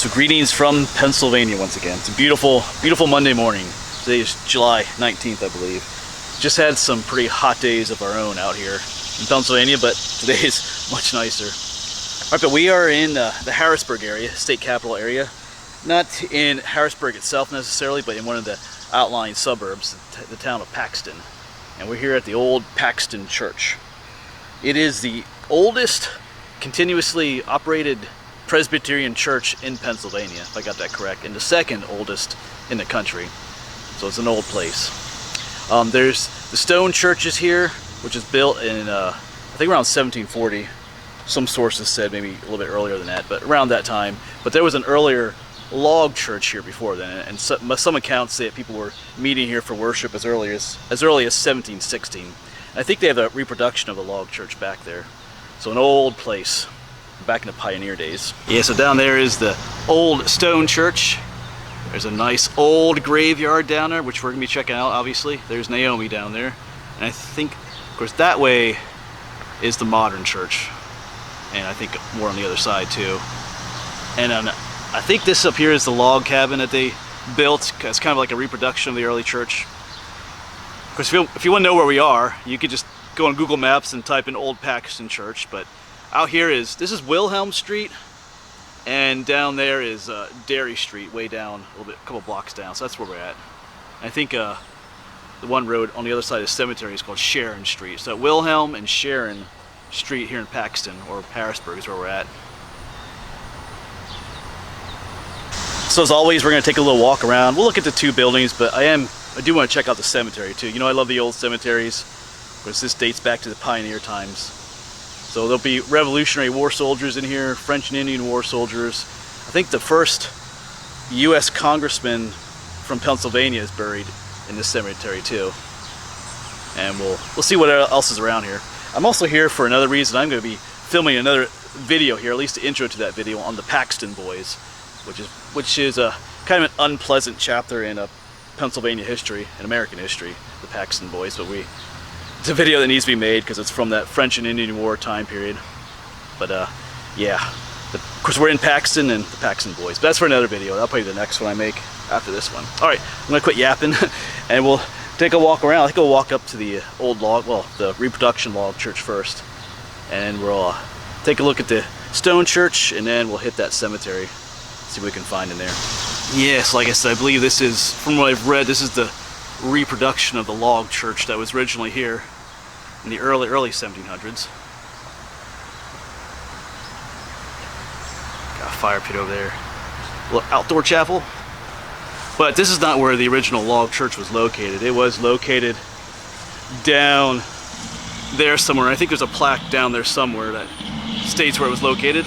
So greetings from Pennsylvania once again. It's a beautiful, beautiful Monday morning. Today is July 19th, I believe. Just had some pretty hot days of our own out here in Pennsylvania, but today is much nicer. All right, but we are in the Harrisburg area, state capital area. Not in Harrisburg itself necessarily, but in one of the outlying suburbs, the town of Paxton. And we're here at the old Paxton Church. It is the oldest continuously operated Presbyterian church in Pennsylvania, if I got that correct, and the second oldest in the country. So it's an old place. There's the stone churches here, which is built in, I think around 1740. Some sources said maybe a little bit earlier than that, but around that time. But there was an earlier log church here before then, and some accounts say that people were meeting here for worship as early as 1716. I think they have a reproduction of the log church back there. So an old place. Back in the pioneer days. Yeah, so down there is the old stone church. There's a nice old graveyard down there, which we're gonna be checking out, obviously. There's Naomi down there. And I think, of course, that way is the modern church. And I think more on the other side too. And I think this up here is the log cabin that they built. It's kind of like a reproduction of the early church. Of course, if you want to know where we are, you could just go on Google Maps and type in Old Paxton Church. But out here this is Wilhelm Street, and down there is Dairy Street, way down a couple blocks down. So that's where we're at. And I think the one road on the other side of the cemetery is called Sharon Street. So Wilhelm and Sharon Street here in Paxton, or Harrisburg, is where we're at. So as always, we're going to take a little walk around. We'll look at the two buildings, but I do want to check out the cemetery too. You know, I love the old cemeteries, because this dates back to the pioneer times. So there'll be Revolutionary War soldiers in here, French and Indian War soldiers. I think the first U.S. congressman from Pennsylvania is buried in this cemetery too. And we'll see what else is around here. I'm also here for another reason. I'm going to be filming another video here, at least the intro to that video, on the Paxton Boys, which is a kind of an unpleasant chapter in Pennsylvania history and American history, the Paxton Boys. But it's a video that needs to be made because it's from that French and Indian War time period. But yeah, of course we're in Paxton and the Paxton Boys. But that's for another video. That'll probably be the next one I make after this one. All right, I'm gonna quit yapping and we'll take a walk around. I think we'll walk up to the old log, well, the reproduction log church first, and we'll take a look at the stone church, and then we'll hit that cemetery, see what we can find in there. Yes, like I said, I believe this is, from what I've read, this is the reproduction of the log church that was originally here in the early 1700s. Got a fire pit over there. A little outdoor chapel. But this is not where the original log church was located. It was located down there somewhere. I think there's a plaque down there somewhere that states where it was located.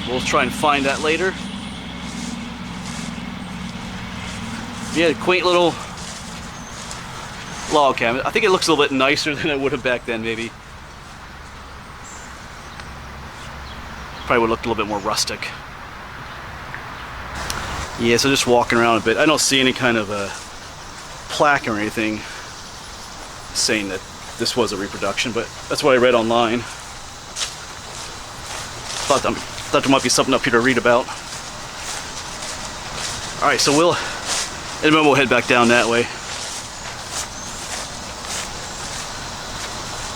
We'll try and find that later. Yeah, quaint little log cabin. I think it looks a little bit nicer than it would have back then, maybe. Probably would have looked a little bit more rustic. Yeah, so just walking around a bit. I don't see any kind of a plaque or anything saying that this was a reproduction, but that's what I read online. Thought there might be something up here to read about. Alright, so in a moment we'll head back down that way.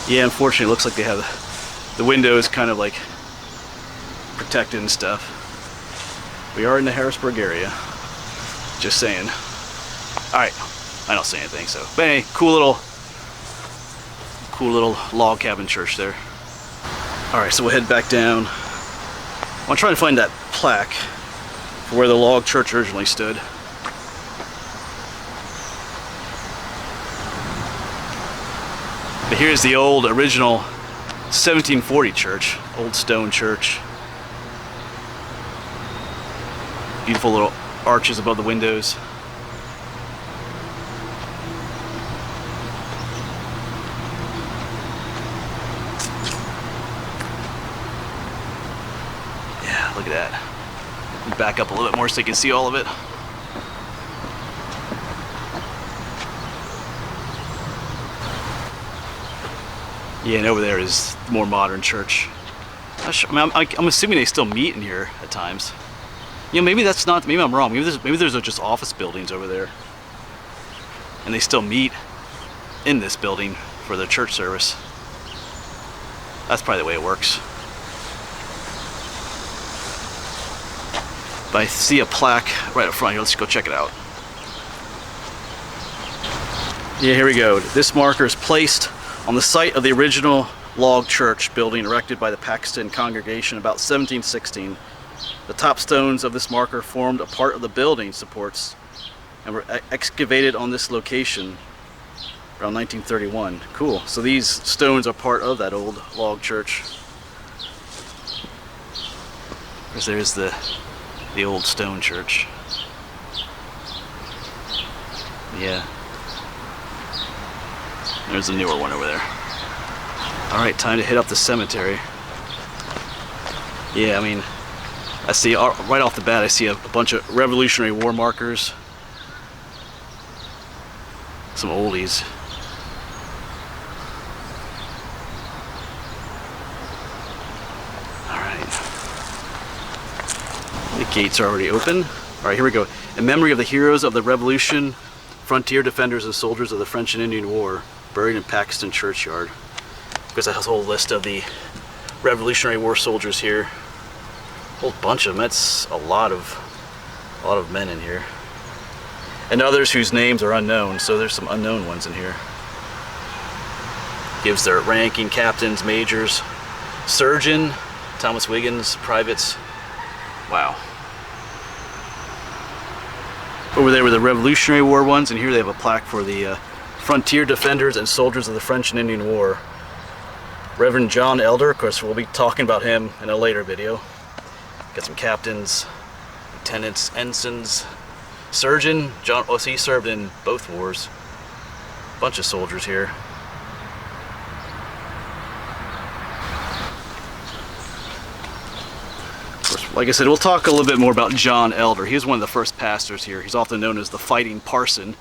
Yeah, unfortunately it looks like they have the windows kind of like protected and stuff. We are in the Harrisburg area. Just saying. Alright, I don't say anything, so. But anyway, cool little log cabin church there. Alright, so we'll head back down. I'm trying to find that plaque for where the log church originally stood. But here's the old original 1740 church, old stone church. Beautiful little arches above the windows. Yeah, look at that. Back up a little bit more so you can see all of it. Yeah, and over there is the more modern church. I'm assuming they still meet in here at times. You know, maybe that's not, maybe I'm wrong. Maybe there's just office buildings over there. And they still meet in this building for their church service. That's probably the way it works. But I see a plaque right up front here. Let's go check it out. Yeah, here we go. This marker is placed on the site of the original log church building erected by the Paxton congregation about 1716. The top stones of this marker formed a part of the building supports and were excavated on this location around 1931. Cool. So these stones are part of that old log church. There's the old stone church. Yeah. There's a newer one over there. Alright, time to hit up the cemetery. Yeah, I mean, I see right off the bat, I see a bunch of Revolutionary War markers. Some oldies. Alright. The gates are already open. Alright, here we go. In memory of the heroes of the Revolution, frontier defenders and soldiers of the French and Indian War, buried in Paxton churchyard. Because that has a whole list of the Revolutionary War soldiers here. A whole bunch of them. That's a lot of men in here. And others whose names are unknown, so there's some unknown ones in here. Gives their ranking, captains, majors, surgeon, Thomas Wiggins, privates. Wow. Over there were the Revolutionary War ones, and here they have a plaque for the frontier defenders and soldiers of the French and Indian War. Reverend John Elder, of course, we'll be talking about him in a later video. Got some captains, lieutenants, ensigns, surgeon, John, oh, so he served in both wars. Bunch of soldiers here. Of course, like I said, we'll talk a little bit more about John Elder. He was one of the first pastors here. He's often known as the Fighting Parson.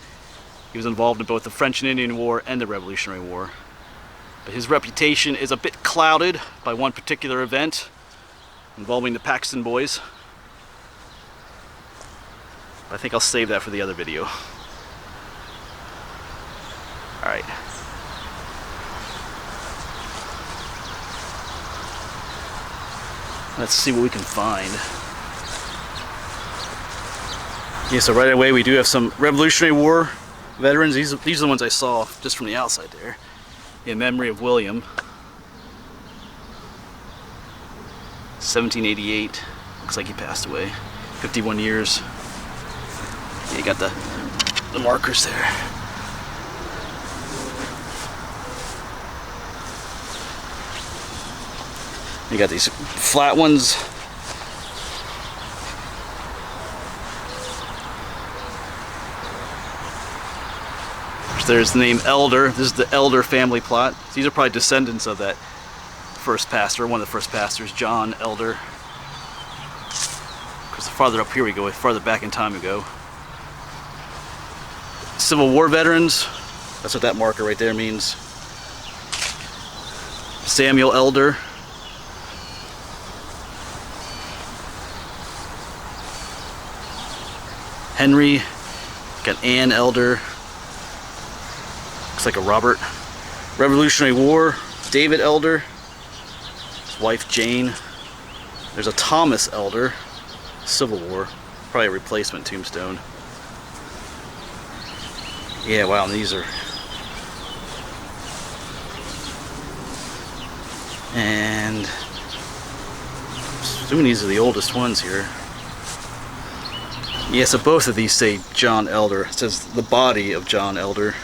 He was involved in both the French and Indian War and the Revolutionary War. But his reputation is a bit clouded by one particular event involving the Paxton boys. I think I'll save that for the other video. Alright. Let's see what we can find. Yeah, so right away we do have some Revolutionary War veterans. These are the ones I saw just from the outside there. In memory of William. 1788. Looks like he passed away. 51 years. Yeah, you got the markers there. You got these flat ones. There's the name Elder. This is the Elder family plot. These are probably descendants of that first pastor, one of the first pastors, John Elder. Because the farther up here we go, farther back in time we go. Civil War veterans. That's what that marker right there means. Samuel Elder. Henry. Got Ann Elder. Looks like a Robert. Revolutionary War, David Elder, his wife Jane. There's a Thomas Elder, Civil War, probably a replacement tombstone. Yeah, wow, and these are... And... I'm assuming these are the oldest ones here. Yeah, so both of these say John Elder. It says the body of John Elder.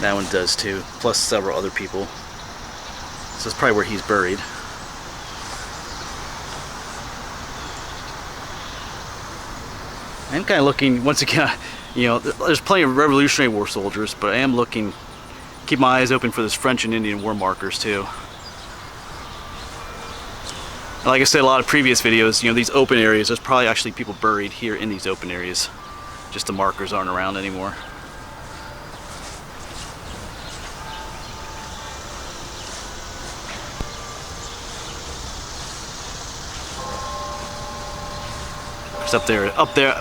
That one does too, plus several other people. So it's probably where he's buried. I'm kind of looking, once again, you know, there's plenty of Revolutionary War soldiers, but I am looking, keep my eyes open for this French and Indian War markers too. And like I said, a lot of previous videos, you know, these open areas, there's probably actually people buried here in these open areas. Just the markers aren't around anymore. It's up there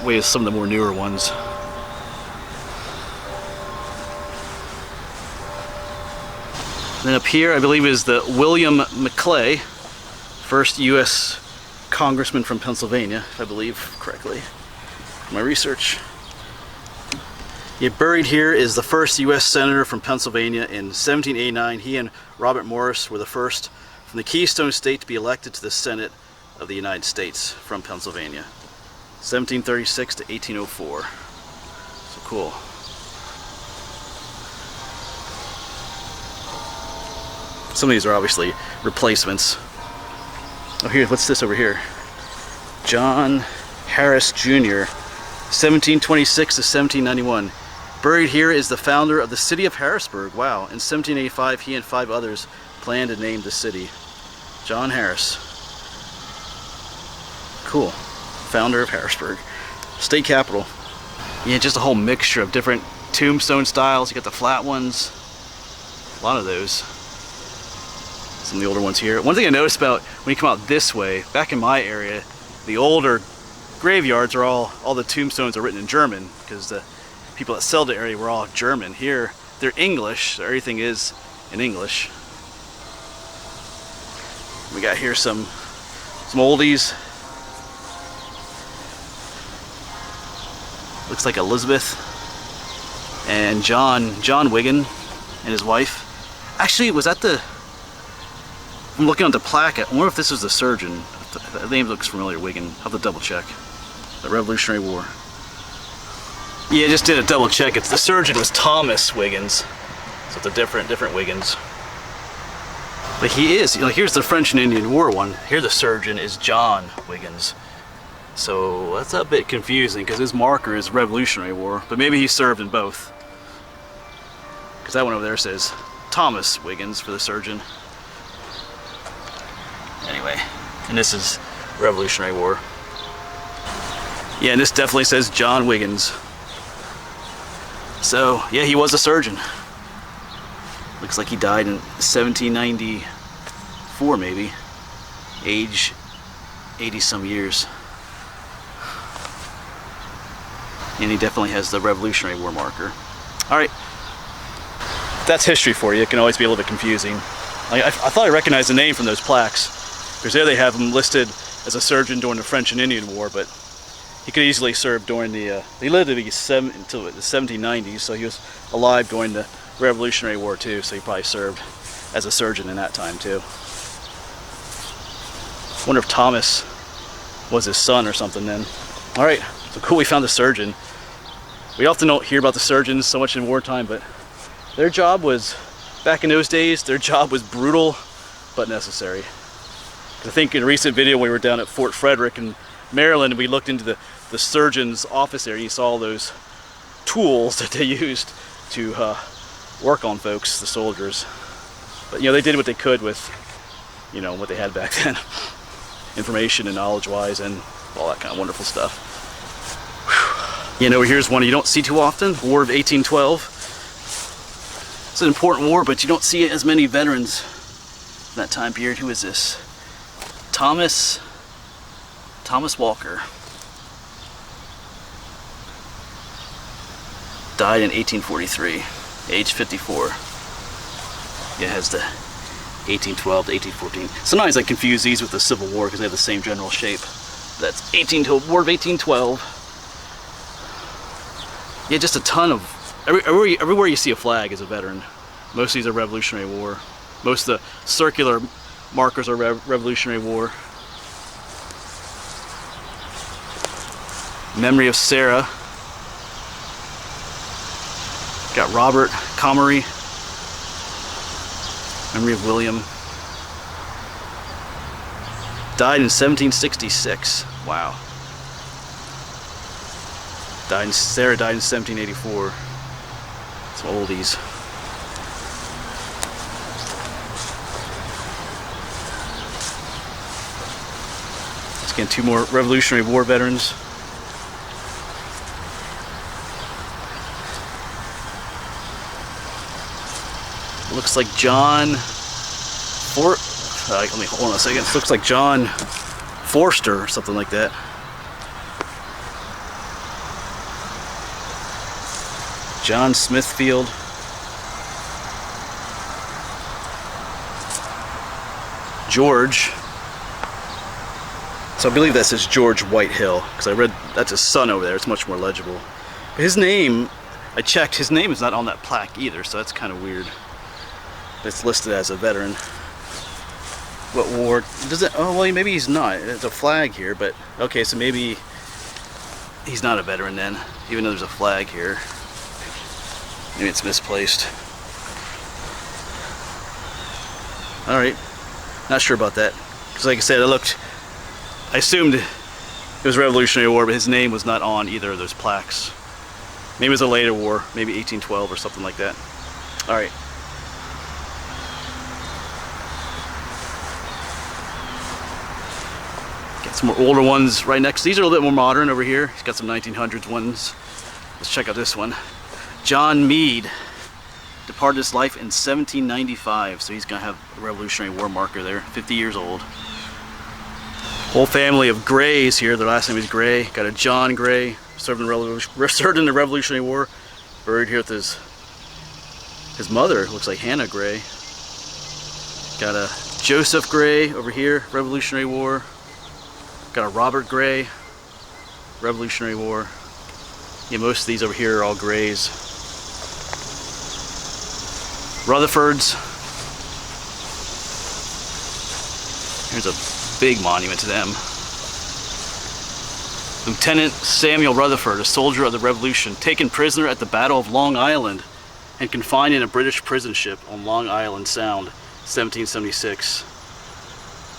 way is some of the more newer ones. And then up here, I believe, is the William Mcclay, first U.S. congressman from Pennsylvania, if I believe correctly. My research. Yeah, buried here is the first U.S. senator from Pennsylvania in 1789. He and Robert Morris were the first from the Keystone State to be elected to the Senate of the United States from Pennsylvania. 1736 to 1804. So cool. Some of these are obviously replacements. Oh, here, what's this over here? John Harris Jr., 1726 to 1791. Buried here is the founder of the city of Harrisburg. Wow, in 1785, he and 5 others planned to name the city. John Harris. Cool. Founder of Harrisburg. State capital. Yeah, just a whole mixture of different tombstone styles. You got the flat ones. A lot of those. Some of the older ones here. One thing I noticed about when you come out this way, back in my area, the older graveyards are all the tombstones are written in German, because the people that sell the area were all German. Here, they're English, so everything is in English. We got here some oldies. Looks like Elizabeth and John Wigan and his wife. Actually, was that the... I'm looking at the plaque. I wonder if this is the surgeon. The name looks familiar, Wigan. I'll have to double check. The Revolutionary War. Yeah, I just did a double check. It's the surgeon was Thomas Wiggins. So it's a different Wiggins. But he is, here's the French and Indian War one. Here the surgeon is John Wiggins. So that's a bit confusing because his marker is Revolutionary War, but maybe he served in both. Because that one over there says Thomas Wiggins for the surgeon. Anyway, and this is Revolutionary War. Yeah, and this definitely says John Wiggins. So, yeah, he was a surgeon. Looks like he died in 1794, maybe. Age 80-some years. And he definitely has the Revolutionary War marker. Alright. That's history for you. It can always be a little bit confusing. I thought I recognized the name from those plaques. Because there they have him listed as a surgeon during the French and Indian War, but he could easily serve during the... he lived to be until the 1790s, so he was alive during the Revolutionary War too, so he probably served as a surgeon in that time too. Wonder if Thomas was his son or something then. Alright, so cool, we found a surgeon. We often don't hear about the surgeons so much in wartime, but their job was, back in those days, their job was brutal but necessary. I think in a recent video when we were down at Fort Frederick in Maryland, we looked into the surgeon's office area. You saw all those tools that they used to work on folks, the soldiers. But they did what they could with what they had back then, information and knowledge-wise, and all that kind of wonderful stuff. Whew. Here's one you don't see too often: War of 1812. It's an important war, but you don't see as many veterans in that time period. Who is this? Thomas Walker. Died in 1843, age 54. Yeah, it has the 1812 to 1814. Sometimes I confuse these with the Civil War because they have the same general shape. That's War of 1812. Yeah, just a ton of... Everywhere you see a flag is a veteran. Most of these are Revolutionary War. Most of the circular markers are Revolutionary War. Memory of Sarah. Got Robert Comery. Memory of William. Died in 1766. Wow. Sarah died in 1784. Some oldies. Again, 2 more Revolutionary War veterans. Looks like John let me hold on a second. It looks like John Forster or something like that. John Smithfield. George. So I believe that says George Whitehill, because I read that's his son over there. It's much more legible. But his name, I checked, his name is not on that plaque either, so that's kind of weird. It's listed as a veteran. What war? Does it? Oh well, maybe he's not. There's a flag here, but okay, so maybe he's not a veteran then, even though there's a flag here. Maybe it's misplaced. All right, not sure about that, because like I said, I assumed it was Revolutionary War, but his name was not on either of those plaques. Maybe it was a later war, maybe 1812 or something like that. All right. Get some more older ones right next. These are a little bit more modern over here. He's got some 1900s ones. Let's check out this one. John Meade departed this life in 1795, so he's gonna have a Revolutionary War marker there. 50 years old. Whole family of Grays here. Their last name is Gray. Got a John Gray, served in the Revolutionary War. Buried here with his mother. Looks like Hannah Gray. Got a Joseph Gray over here, Revolutionary War. Got a Robert Gray, Revolutionary War. Yeah, most of these over here are all Grays. Rutherfords. Here's a big monument to them. Lieutenant Samuel Rutherford, a soldier of the Revolution, taken prisoner at the Battle of Long Island and confined in a British prison ship on Long Island Sound, 1776.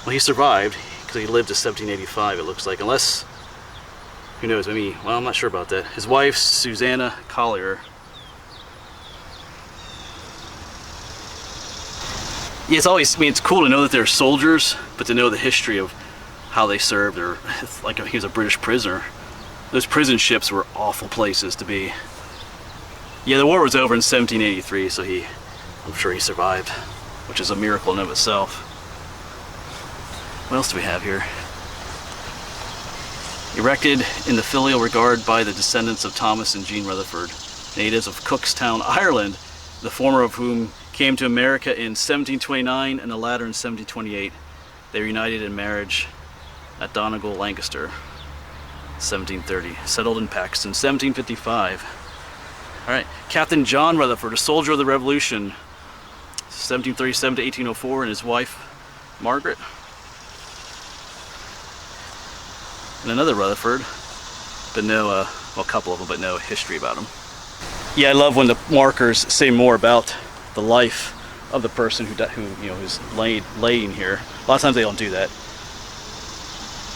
Well, he survived because he lived to 1785, it looks like, unless, who knows, maybe, well, I'm not sure about that. His wife, Susanna Collier. Yeah, it's always, I mean, it's cool to know that they're soldiers, but to know the history of how they served, or like he was a British prisoner. Those prison ships were awful places to be. Yeah, the war was over in 1783, so I'm sure he survived, which is a miracle in and of itself. What else do we have here? Erected in the filial regard by the descendants of Thomas and Jean Rutherford, natives of Cookstown, Ireland, the former of whom came to America in 1729 and the latter in 1728. They were united in marriage at Donegal, Lancaster, 1730. Settled in Paxton, 1755. All right, Captain John Rutherford, a soldier of the Revolution, 1737 to 1804, and his wife, Margaret. And another Rutherford, but no, well, a couple of them, but no history about them. Yeah, I love when the markers say more about the life of the person who's laying here. A lot of times they don't do that.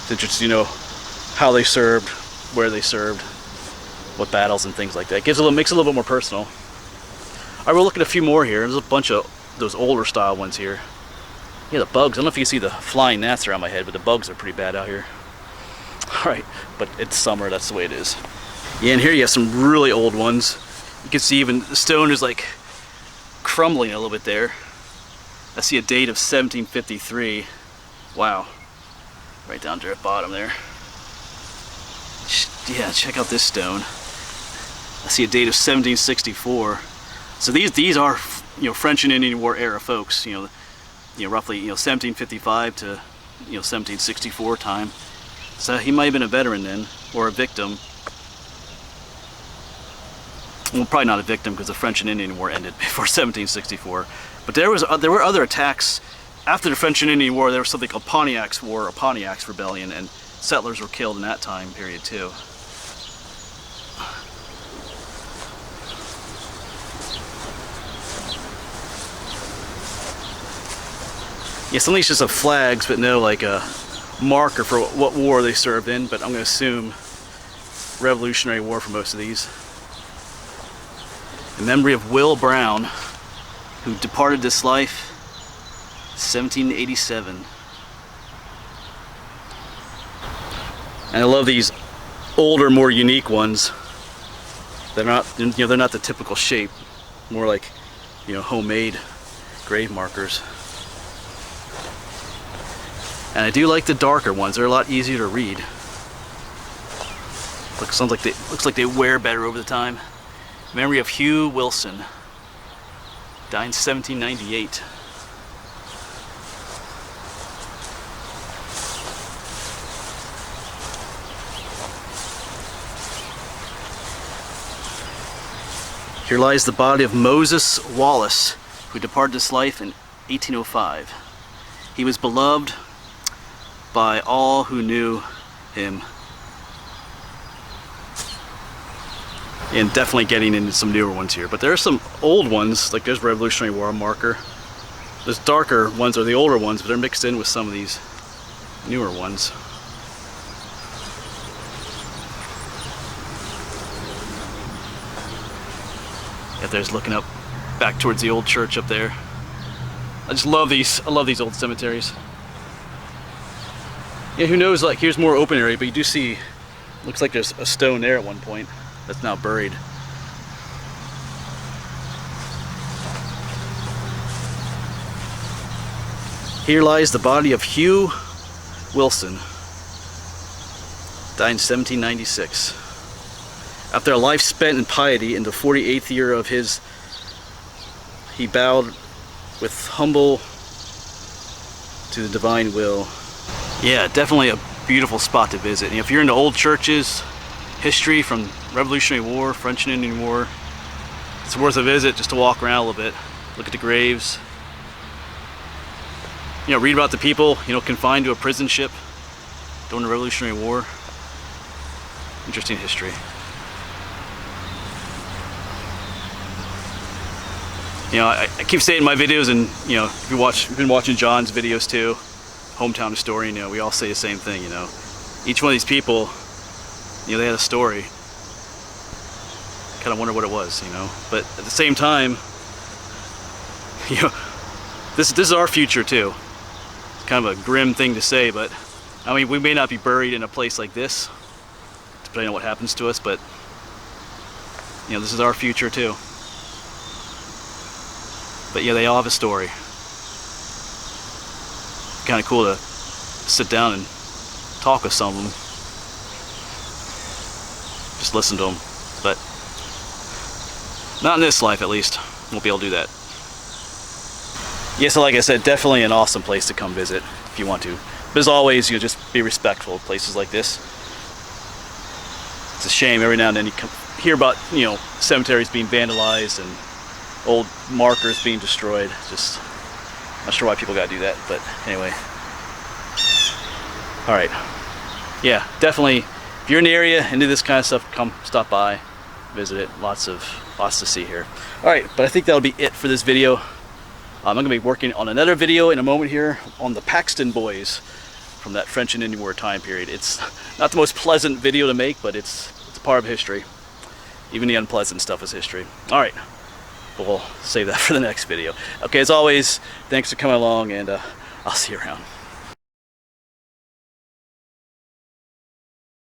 It's interesting, how they served, where they served, what battles and things like that. Makes it a little bit more personal. All right, we'll look at a few more here. There's a bunch of those older style ones here. Yeah, the bugs. I don't know if you can see the flying gnats around my head, but the bugs are pretty bad out here. All right, but it's summer, that's the way it is. Yeah, and here you have some really old ones. You can see even the stone is like crumbling a little bit there. I see a date of 1753. Wow, right down to the bottom there. Yeah, check out this stone. I see a date of 1764. So these are French and Indian War era folks. Roughly 1755 to 1764 time. So he might have been a veteran then, or a victim. Well, probably not a victim because the French and Indian War ended before 1764. But there were other attacks after the French and Indian War. There was something called Pontiac's War, or Pontiac's Rebellion, and settlers were killed in that time period too. Yeah, some of these just have flags, but no like a marker for what war they served in, but I'm going to assume Revolutionary War for most of these. In memory of Will Brown, who departed this life 1787. And I love these older, more unique ones. They're not, they're not the typical shape, more like, homemade grave markers. And I do like the darker ones. They're a lot easier to read. Looks like they wear better over the time. Memory of Hugh Wilson. Died in 1798. Here lies the body of Moses Wallace, who departed this life in 1805. He was beloved by all who knew him. And definitely getting into some newer ones here. But there are some old ones, like there's Revolutionary War marker. Those darker ones are the older ones, but they're mixed in with some of these newer ones. If there's looking up back towards the old church up there. I just love these. I love these old cemeteries. Yeah, who knows, like here's more open area, but you do see, looks like there's a stone there at one point that's now buried. Here lies the body of Hugh Wilson, died in 1796. After a life spent in piety, in the 48th year of his, he bowed with humble to the divine will. Yeah, definitely a beautiful spot to visit. And if you're into old churches, history from Revolutionary War, French and Indian War, it's worth a visit just to walk around a little bit, look at the graves. You know, read about the people, you know, confined to a prison ship during the Revolutionary War. Interesting history. You know, I keep saying in my videos, and you know, if you've been watching John's videos too, Hometown Historian, you know, we all say the same thing. You know, each one of these people, you know, they had a story. Kind of wonder what it was, you know. But at the same time, you know, this is our future too. It's kind of a grim thing to say, but I mean, we may not be buried in a place like this, depending on what happens to us. But you know, this is our future too. But yeah, they all have a story. Kind of cool to sit down and talk with some of them. Just listen to them. But not in this life, at least. Won't be able to do that. Yeah, so like I said, definitely an awesome place to come visit if you want to. But as always, you know, just be respectful of places like this. It's a shame every now and then you hear about, you know, cemeteries being vandalized and old markers being destroyed. Just not sure why people gotta do that, but anyway. All right, yeah, definitely if you're in the area into this kind of stuff, come stop by, visit it. Lots to see here. All right, but I think that'll be it for this video. I'm gonna be working on another video in a moment here on the Paxton boys from that French and Indian War time period. It's not the most pleasant video to make, but it's a part of history. Even the unpleasant stuff is history. All right. We'll save that for the next video. Okay, as always, thanks for coming along, and I'll see you around.